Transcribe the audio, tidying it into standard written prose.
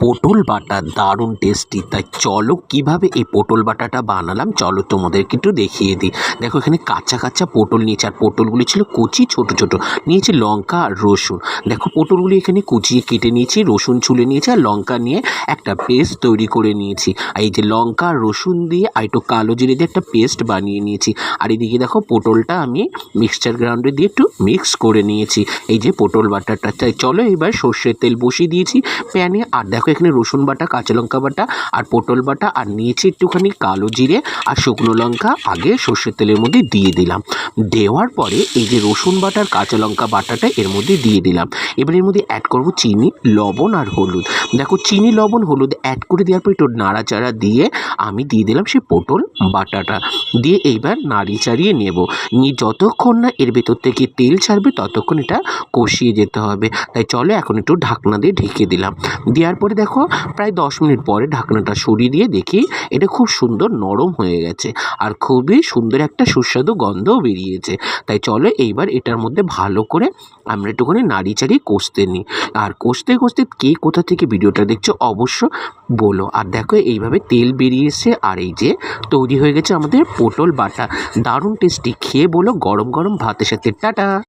পটল বাটা দারুণ টেস্টি। তাই চলো কীভাবে এই পটল বাটাটা বানালাম চলো তোমাদেরকে একটু দেখিয়ে দিই। দেখো এখানে কাঁচা কাঁচা পটল নিয়েছি, আর পটলগুলি ছিল কুচি ছোট ছোট। নিয়েছি লঙ্কা আর রসুন। দেখো পটলগুলি এখানে কুচিয়ে কেটে নিয়েছি, রসুন ছুলে নিয়েছি, আর লঙ্কা নিয়ে একটা পেস্ট তৈরি করে নিয়েছি। আর এই যে লঙ্কা আর রসুন দিয়ে আর একটু কালো জিরে দিয়ে একটা পেস্ট বানিয়ে নিয়েছি। আর এদিকে দেখো পটলটা আমি মিক্সচার গ্রাউন্ডে দিয়ে একটু মিক্স করে নিয়েছি। এই যে পটল বাটাটা। তাই চলো এবার সর্ষের তেল বসিয়ে দিয়েছি প্যানে। আর দেখো এখানে রসুন বাটা, কাঁচা লঙ্কা বাটা আর পটল বাটা, আর নিয়েছি একটুখানি কালো জিরে আর শুকনো লঙ্কা আগে সর্ষের তেলের মধ্যে দিয়ে দিলাম। দেওয়ার পরে এই যে রসুন বাটা আর কাঁচা লঙ্কা বাটাটা এর মধ্যে দিয়ে দিলাম। এবার এর মধ্যে অ্যাড করব চিনি, লবণ আর হলুদ। দেখো চিনি, লবণ, হলুদ অ্যাড করে দেওয়ার পর একটু নাড়াচাড়া দিয়ে আমি দিয়ে দিলাম সেই পটল বাটাটা। দিয়ে এইবার নাড়ি চাড়িয়ে নেব। নিয়ে যতক্ষণ না এর ভেতর থেকে তেল ছাড়বে ততক্ষণ এটা কষিয়ে যেতে হবে। তাই চলো এখন একটু ঢাকনা দিয়ে ঢেকে দিলাম। দেওয়ার পরে দেখো প্রায় 10 মিনিট পরে ঢাকনাটা সরিয়ে দিয়ে দেখি এটা খুব সুন্দর নরম হয়ে গেছে, আর খুবই সুন্দর একটা সুস্বাদু গন্ধও বেরিয়েছে। তাই চলো এইবার এটার মধ্যে ভালো করে আমরা একটুখানি নাড়ি চাড়িয়ে কষতে নিই। আর কষতে কষতে কে কোথা থেকে ভিডিওটা দেখছো অবশ্য বলো। আর দেখো এইভাবে তেল বেরিয়ে এসে আর এই যে তৈরি হয়ে গেছে আমাদের পটল বাটা। দারুণ টেস্টি, খেয়ে বলো গরম গরম ভাতের সাথে। টাটা।